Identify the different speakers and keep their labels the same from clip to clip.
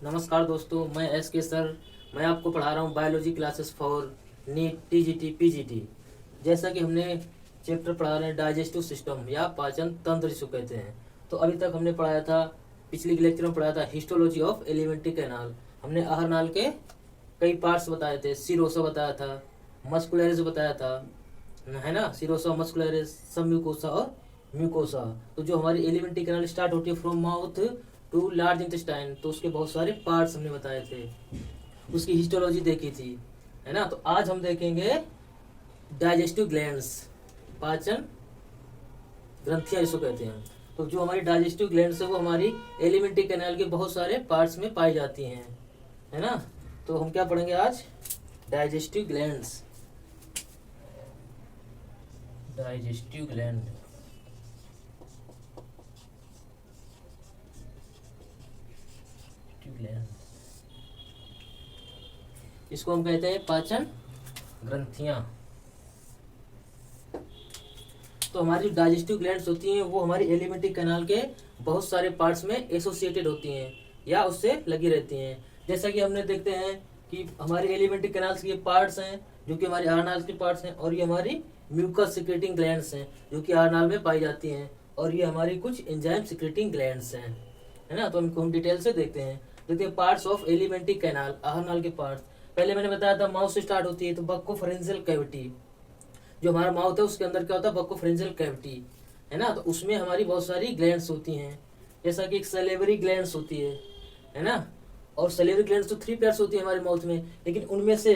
Speaker 1: नमस्कार दोस्तों, मैं एस के सर। मैं आपको पढ़ा रहा हूँ biology classes for NEET TGT PGT. जैसा कि हमने चैप्टर पढ़ा रहे हैं डाइजेस्टिव सिस्टम या पाचन तंत्र जिसको कहते हैं। तो अभी तक हमने पढ़ाया था, पिछले लेक्चर में पढ़ाया था हिस्टोलॉजी ऑफ एलिमेंट्री कैनाल। हमने आहार नाल के कई पार्ट्स बताए थे, सिरोसा बताया था, मस्कुलरिस बताया था, है ना, सिरोसा, मस्कुलरिस, सब म्यूकोसा और म्यूकोसा। तो जो हमारी एलिमेंट्री कैनाल स्टार्ट होती है from mouth to large intestine, तो उसके बहुत सारे पार्ट्स हमने बताए थे, उसकी हिस्टोलॉजी देखी थी, है ना। तो आज हम देखेंगे डाइजेस्टिव ग्लैंड्स, पाचन ग्रंथियां जिसको कहते हैं। तो जो हमारी डाइजेस्टिव ग्लैंड्स है वो हमारी एलिमेंट्री कैनाल के बहुत सारे पार्ट्स में पाई जाती हैं, है ना। तो हम क्या पढ़ेंगे आज? Digestive glands, digestive gland. इसको हम कहते हैं पाचन ग्रंथियां। तो हमारी डाइजेस्टिव ग्लैंड्स होती हैं वो हमारी एलिमेंट्री कैनाल के बहुत सारे पार्ट्स में एसोसिएटेड होती हैं या उससे लगी रहती हैं। जैसा कि हमने देखते हैं कि हमारी एलिमेंट्री कैनाल्स के पार्ट्स हैं जो कि हमारी आहार नाल के पार्ट्स हैं, और ये हमारी म्यूकस सिक्रेटिंग ग्लैंड्स हैं जो कि आहार नाल में पाई जाती हैं, और ये हमारी कुछ एंजाइम सिक्रेटिंग ग्लैंड्स हैं, है ना। तो इनको हम डिटेल से देखते हैं पार्ट्स ऑफ एलिमेंट्री कैनाल, आहार नाल के पार्ट्स। पहले मैंने बताया था माउथ से स्टार्ट होती है, तो बक्कोफेरेंजियल कैविटी, जो हमारा माउथ है उसके अंदर क्या होता है? बक्कोफेरेंजियल कैविटी, है ना। तो उसमें हमारी बहुत सारी ग्लैंड्स होती हैं, जैसा कि एक सलेवरी ग्लैंड्स होती है ना। और सलेवरी ग्लैंड्स तो 3 पेयर्स होती है हमारे माउथ में, लेकिन उनमें से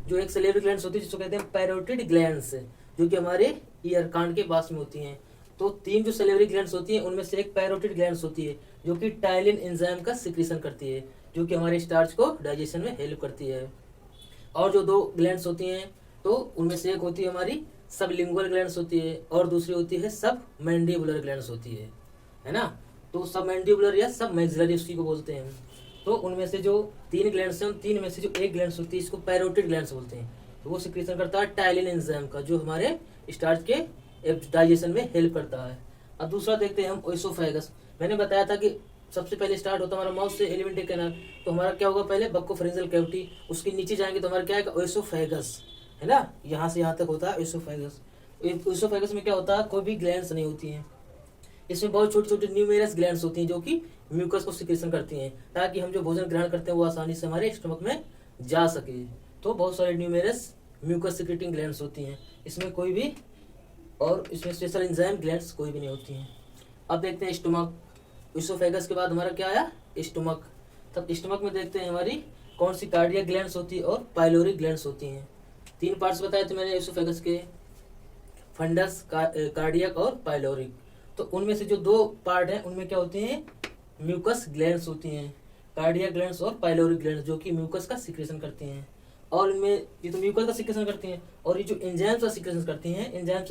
Speaker 1: जो एक सलेवरी ग्लैंड्स होती है जिसको कहते हैं पैरोटिड ग्लैंड्स, जो कि हमारे ईयर कांड के पास में होती हैं। तो 3 जो सलेवरी ग्लैंड्स होती हैं उनमें से एक पैरोटिड ग्लैंड्स होती है जो कि टाइलिन एंजाइम का सिक्रीशन करती है, जो कि हमारे स्टार्च को डाइजेशन में हेल्प करती है। और जो 2 ग्लैंड्स होती हैं तो उनमें से एक होती है हमारी सबलिंगुअल ग्लैंड्स होती है, और दूसरी होती है सब मैंडिबुलर ग्लैंड्स होती है ना। तो सब मैंडिबुलर या सब मैक्सिलरी उसकी को बोलते हैं। तो उनमें से जो 3 ग्लैंड्स हैं उन 3 में से जो एक ग्लैंड्स होती है इसको पैरोटिड ग्लैंड्स बोलते हैं। तो वो सिक्रीशन करता है टाइलिन एंजाइम का, जो हमारे स्टार्च के डाइजेशन में हेल्प करता है। अब दूसरा देखते हैं हम ओएसोफेगस। मैंने बताया था कि सबसे पहले स्टार्ट होता है हमारा माउथ से एलिमेंट्री कैनाल, तो हमारा क्या होगा? पहले बक्कोफेरेंजियल कैविटी, उसके नीचे जाएंगे तो हमारा क्या है? ओएसोफेगस, है ना। यहाँ से यहाँ तक होता है ओएसोफेगस। ओएसोफेगस में क्या होता है? कोई भी ग्लैंड्स नहीं होती हैं, इसमें बहुत छोटी छोटी न्यूमेरस ग्लैंड्स होती हैं जो कि म्यूकस को सिक्रेशन करती हैं, ताकि हम जो भोजन ग्रहण करते हैं वो आसानी से हमारे स्टमक में जा सके। तो बहुत सारे न्यूमेरस म्यूकस सिक्रेटिंग ग्लैंड्स होती हैं इसमें, कोई भी, और इसमें स्पेशल एंजाइम ग्लैंड्स कोई भी नहीं होती हैं। अब देखते हैं स्टमक। इसोफेगस के बाद हमारा क्या आया? स्टमक। तब स्टमक में देखते हैं हमारी कौन सी कार्डियक ग्लैंड्स होती है और पाइलोरिक ग्लैंड्स होती हैं। 3 पार्ट्स बताए थे मैंने इसोफेगस के, फंडस, कार्डियक और पाइलोरिक। तो उनमें से जो 2 पार्ट हैं उनमें क्या होती हैं? म्यूकस ग्लैंड्स होती हैं, कार्डियक ग्लैंड्स और पाइलोरिक ग्लैंड्स, जो कि म्यूकस का सिक्रेशन करती हैं। और इनमें ये तो म्यूकस का सिक्रेशन करती हैं, और ये जो एंजाइम्स का सिक्रेशन करती हैं, एंजाइम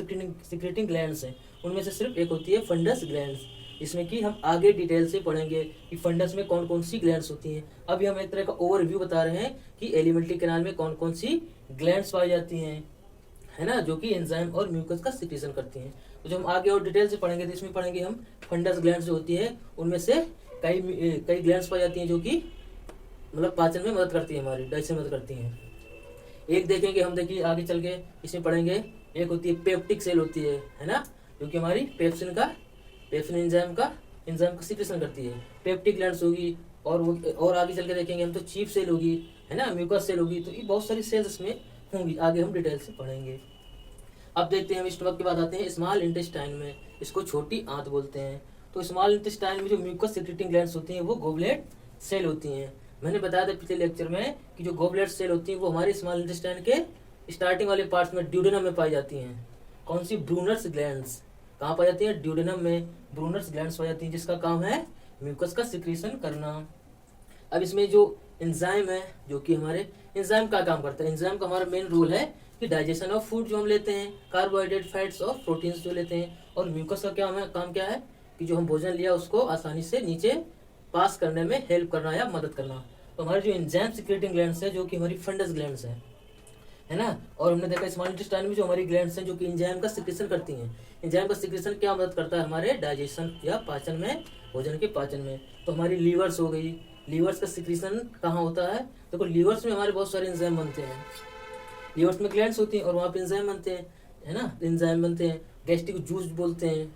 Speaker 1: सिक्रेटिंग ग्लैंड्स हैं, उनमें से सिर्फ एक होती है फंडस ग्लैंड्स। इसमें कि हम आगे डिटेल से पढ़ेंगे कि फंडस में कौन कौन सी ग्लैंड्स होती हैं। अभी हम एक तरह का ओवरव्यू बता रहे हैं कि एलिमेंट्री कैनाल में कौन कौन सी ग्लैंड्स पाई जाती हैं, है ना, जो कि एंजाइम और म्यूकस का सिक्रेशन करती हैं। तो जो हम आगे और डिटेल से पढ़ेंगे तो इसमें पढ़ेंगे हम फंडस ग्लैंड्स जो होती है उनमें से कई ग्लैंड्स पाई जाती हैं जो कि मतलब पाचन में मदद करती है, हमारी डाइजेशन में मदद करती हैं। एक देखेंगे हम, देखिए आगे चल के इसमें पढ़ेंगे, एक होती है पेप्टिक सेल होती है ना, जो कि हमारी पेप्सिन एंजाइम का सिक्रेशन करती है, पेप्टिक ग्लैंड्स होगी। और आगे चल के देखेंगे हम तो चीफ सेल होगी, है ना, म्यूकस सेल होगी। तो ये बहुत सारी सेल्स इसमें होंगी, आगे हम डिटेल से पढ़ेंगे। अब देखते हैं हम स्टमक के बाद आते हैं स्मॉल इंटेस्टाइन में, इसको छोटी आंत बोलते हैं। तो स्मॉल इंटेस्टाइन में जो म्यूकस सिक्रेटिंग ग्लैंड्स होती हैं वो गोबलेट सेल होती हैं। मैंने बताया था पिछले लेक्चर में कि जो गोबलेट सेल होती हैं वो हमारे स्मॉल इंटेस्टाइन के स्टार्टिंग वाले पार्ट्स में ड्यूडेनम में पाई जाती हैं। कौन सी? Brunner's glands. कहाँ पाई जाती है? ड्यूडेनम में ब्रूनर्स ग्लैंड्स पाई जाती हैं, जिसका काम है म्यूकस का सिक्रेशन करना। अब इसमें जो एंजाइम है, जो कि हमारे एंजाइम का काम करता है, एंजाइम का हमारा मेन रोल है कि डाइजेशन ऑफ फूड जो हम लेते हैं, कार्बोहाइड्रेट, फैट्स और प्रोटीन्स जो लेते हैं। और म्यूकस का काम क्या है कि जो हम भोजन लिया उसको आसानी से नीचे पास करने में हेल्प करना या मदद करना। तो हमारे जो एंजाइम सिक्रेटिंग ग्लैंड्स है जो कि हमारी फंडस ग्लैंड्स है ना। और हमने देखा स्मॉल इंटेस्टाइन में जो हमारी ग्लैंड्स हैं जो कि एंजाइम का सिक्रेशन करती हैं। एंजाइम का सिक्रेशन क्या मदद करता है? हमारे डाइजेशन या पाचन में, भोजन के पाचन में। तो हमारी लीवर्स हो गई, लीवर्स का सिक्रीशन कहाँ होता है? देखो लीवर्स में हमारे बहुत सारे एंजाइम बनते हैं। लीवर्स में ग्लैंड्स होती हैं और वहाँ पे एंजाइम बनते हैं, है ना, एंजाइम बनते हैं। गैस्ट्रिक जूस बोलते हैं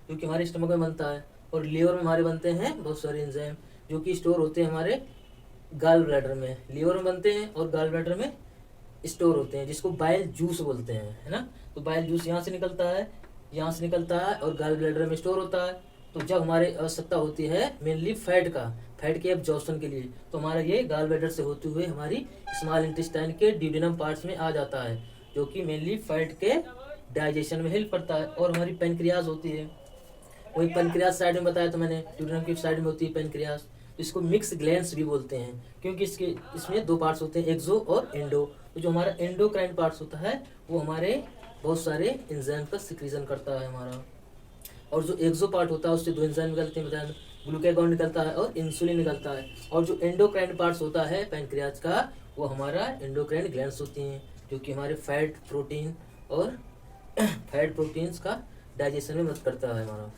Speaker 1: जो कि हमारे स्टमक में बनता है। और लीवर में हमारे बनते हैं बहुत सारे एंजाइम जो कि स्टोर होते हैं हमारे गाल ब्लैडर में। लीवर में बनते हैं और गाल ब्लैडर में स्टोर होते हैं, जिसको बाइल जूस बोलते हैं, है ना। तो बाइल जूस यहाँ से निकलता है, यहाँ से निकलता है और गाल ब्लैडर में स्टोर होता है। तो जब हमारे आवश्यकता होती है मेनली फैट के एब्जॉर्प्शन के लिए, तो हमारा ये गाल ब्लैडर से होते हुए हमारी स्मॉल इंटेस्टाइन के ड्यूडेनम पार्ट्स में आ जाता है, जो कि मेनली फैट के डाइजेशन में हेल्प करता है। और हमारी पेनक्रियाज होती है, वही पेनक्रियाज साइड में बताया तो मैंने, ड्यूडेनम की साइड में होती है पेनक्रियाज। इसको मिक्स ग्लैंड्स भी बोलते हैं क्योंकि इसमें दो पार्ट्स होते हैं, एक्सो और एंडो। तो जो हमारा एंडोक्राइन पार्ट्स होता है वो हमारे बहुत सारे एंजाइम का सिक्रीशन करता है हमारा। और जो एक्सो पार्ट होता है उससे दो एंजाइम निकलते हैं, बताया ग्लूकागॉन निकलता है और इंसुलिन निकलता है। और जो एंडोक्राइन पार्ट्स होता है पैनक्रियाज का, वो हमारा एंडोक्राइन ग्लैंड्स होती हैं जो कि हमारे फैट प्रोटीन्स का डाइजेशन में मदद करता है हमारा।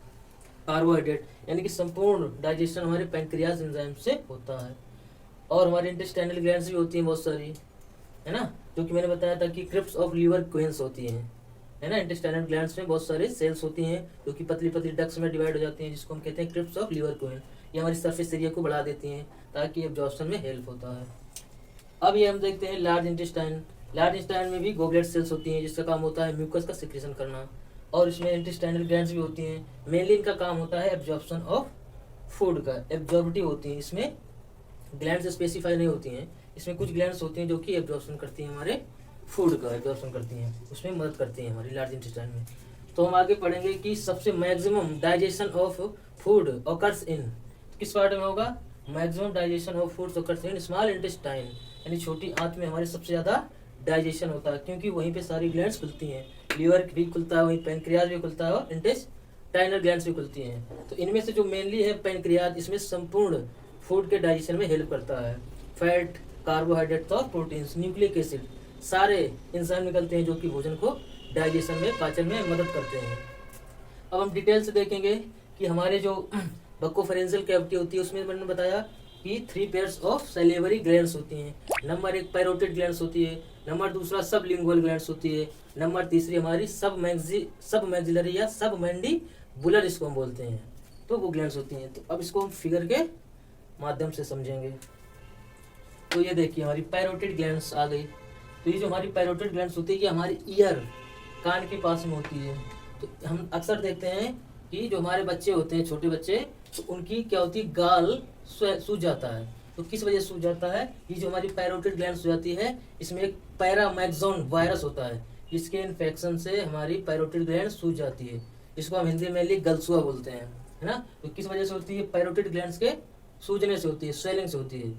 Speaker 1: कार्बोहाइड्रेट यानी कि संपूर्ण डाइजेशन हमारे पैनक्रियाज एंजाइम से होता है। और हमारे इंटेस्टाइनल ग्लैंड्स भी होती हैं बहुत सारी, है ना, जो कि मैंने बताया था कि क्रिप्स ऑफ लीवर क्वेंस होती हैं, है ना। इंटेस्टाइनल ग्लैंड्स में बहुत सारे सेल्स होती हैं जो कि पतली पतली डक्ट्स में डिवाइड हो जाती हैं, जिसको हम कहते हैं क्रिप्स ऑफ लीवर क्वेन। ये हमारी सरफेस एरिया को बढ़ा देती हैं ताकि एब्जॉर्प्शन में हेल्प होता है। अब ये हम देखते हैं लार्ज इंटेस्टाइन। लार्ज इंटेस्टाइन में भी गोबलेट सेल्स होती हैं जिसका काम होता है म्यूकस का सिक्रेशन करना। और इसमें इंटेस्टाइनल ग्लैंड्स भी होती हैं, मेनली इनका काम होता है एब्जॉर्प्शन ऑफ फूड का, एब्जॉर्बिटिव होती हैं। इसमें ग्लैंड्स स्पेसिफाई नहीं होती हैं, इसमें कुछ ग्लैंड्स होती हैं जो कि एब्जॉर्प्शन करती हैं, हमारे फूड का एब्जॉर्प्शन करती हैं, उसमें मदद करती हैं हमारी लार्ज इंटेस्टाइन में। तो हम आगे पढ़ेंगे कि सबसे maximum digestion of food occurs in, किस पार्ट में होगा? Maximum digestion of food occurs in small intestine, यानी छोटी आंत में हमारे सबसे ज्यादा डाइजेशन होता है क्योंकि वहीं पे सारी ग्लैंड्स खुलती हैं। लीवर भी खुलता है, वहीं पैनक्रियाज भी खुलता है और इंटेस्टाइनल ग्लैंड्स भी खुलती हैं। तो इनमें से जो मेनली है पैनक्रियाज, इसमें संपूर्ण फूड के डाइजेशन में हेल्प करता है। फैट, कार्बोहाइड्रेट और प्रोटीन्स, न्यूक्लिक एसिड, सारे एंजाइम निकलते हैं जो कि भोजन को डाइजेशन में, पाचन में मदद करते हैं। अब हम डिटेल से देखेंगे कि हमारे जो बक्कोफेरेंजियल कैविटी होती है उसमें मैंने बताया कि 3 पेयर्स ऑफ सैलिवरी ग्लैंड्स होती हैं। नंबर 1 पैरोटिड ग्लैंड्स होती है, नंबर 2 सबलिंगुअल ग्लैंड्स होती है, नंबर 3 हमारी सब मैक्सिलरी या सब मैंडिबुलर इसको हम बोलते हैं, तो वो ग्लैंड्स होती हैं। तो अब इसको हम फिगर के माध्यम से समझेंगे। तो ये देखिए हमारी पैरोटिड ग्लैंड्स आ गई। तो ये जो हमारी पैरोटिड ग्लैंड्स होती है ये हमारी ईयर, कान के पास में होती है। तो हम अक्सर देखते हैं कि जो हमारे बच्चे होते हैं, छोटे बच्चे, तो उनकी क्या होती है, गाल सूज जाता है। तो किस वजह से सूज जाता है? ये जो हमारी पैरोटिड ग्लैंड्स हो जाती है इसमें एक पैरामैक्सोन वायरस होता है, जिसके इन्फेक्शन से हमारी पैरोटिड ग्लैंड सूज जाती है। इसको हम हिंदी में गलसुआ बोलते हैं, है ना। तो किस वजह से होती है? पैरोटिड ग्लैंड्स के सूजने से होती है, स्वेलिंग से होती है।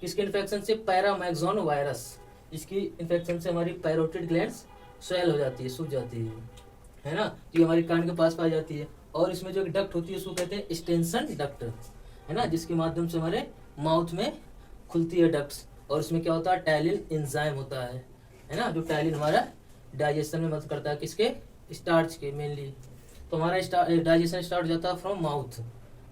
Speaker 1: किसके इन्फेक्शन से? पैरामैक्सोन वायरस, इसकी इन्फेक्शन से हमारी पैरोटिड ग्लैंड्स स्वेल हो जाती है, सूज जाती है ना। तो ये हमारी कान के पास पाई जाती है। और इसमें जो डक्ट होती है उसको कहते हैं एक्सटेंशन डक्ट, है ना, जिसके माध्यम से हमारे माउथ में खुलती है डक्ट्स। और इसमें क्या होता है? टैलिन एंजाइम होता है ना, जो टैलिन हमारा डाइजेशन में मदद करता है, किसके? स्टार्च के मेनली। तो हमारा डाइजेशन स्टार्ट हो जाता है फ्रॉम माउथ,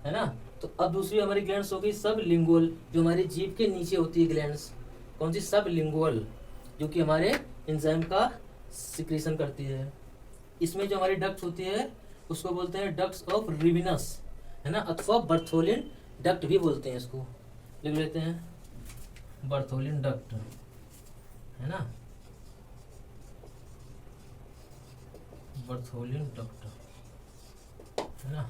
Speaker 1: है ना। तो अब दूसरी हमारी ग्लैंड्स हो गई सब लिंगुअल, जो हमारी जीभ के नीचे होती है ग्लैंड्स। कौन सी? सब लिंगुअल, जो कि हमारे एंजाइम का सिक्रीशन करती है। इसमें जो हमारी डक्ट होती है उसको बोलते हैं डक्ट्स ऑफ रिविनस, है ना, अथवा बर्थोलिन डक्ट भी बोलते हैं इसको। लिख लेते हैं बर्थोलिन डक्ट, है ना, बर्थोलिन डक्ट, है ना।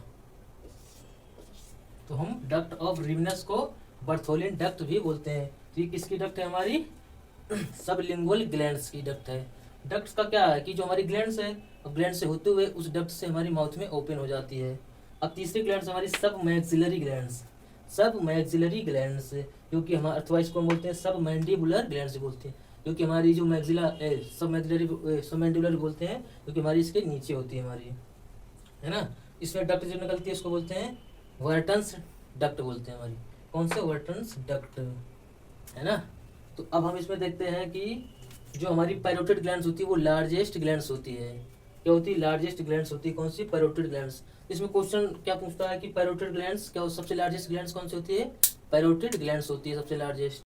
Speaker 1: तो हम डक्ट ऑफ रिविनस को बर्थोलिन डक्ट भी बोलते हैं। तो ये किसकी डक्ट है? हमारी सबलिंगुअल ग्लैंड्स की डक्ट है। डक्ट्स का क्या है कि जो हमारी ग्लैंड्स है, ग्लैंड से होते हुए उस डक्ट से हमारी माउथ में ओपन हो जाती है। अब तीसरी ग्लैंड्स हमारी सब मैक्सिलरी ग्लैंड्स, सब मैक्सिलरी ग्लैंड्स, जो कि हमारे, अथवा इसको बोलते हैं सब मैंडिबुलर ग्लैंड्स बोलते हैं, जो कि हमारी जो मैक्सिला सब मैंडिबुलर बोलते हैं, जो कि हमारी इसके नीचे होती है हमारी, है ना। इसमें डक्ट जो निकलती है उसको बोलते हैं वर्टन्स डक्ट बोलते हैं हमारी। कौन से? वर्टन्स डक्ट, है ना। तो अब हम इसमें देखते हैं कि जो हमारी पैरोटिड ग्लैंड्स होती है वो लार्जेस्ट ग्लैंड्स होती है। क्या होती है? लार्जेस्ट ग्लैंड्स होती है। कौन सी? Parotid glands. इसमें क्वेश्चन क्या पूछता है कि पैरोटिड ग्लैंड्स क्या सबसे लार्जेस्ट ग्लैंड्स कौन सी होती है? पैरोटिड ग्लैंड्स होती है सबसे लार्जेस्ट।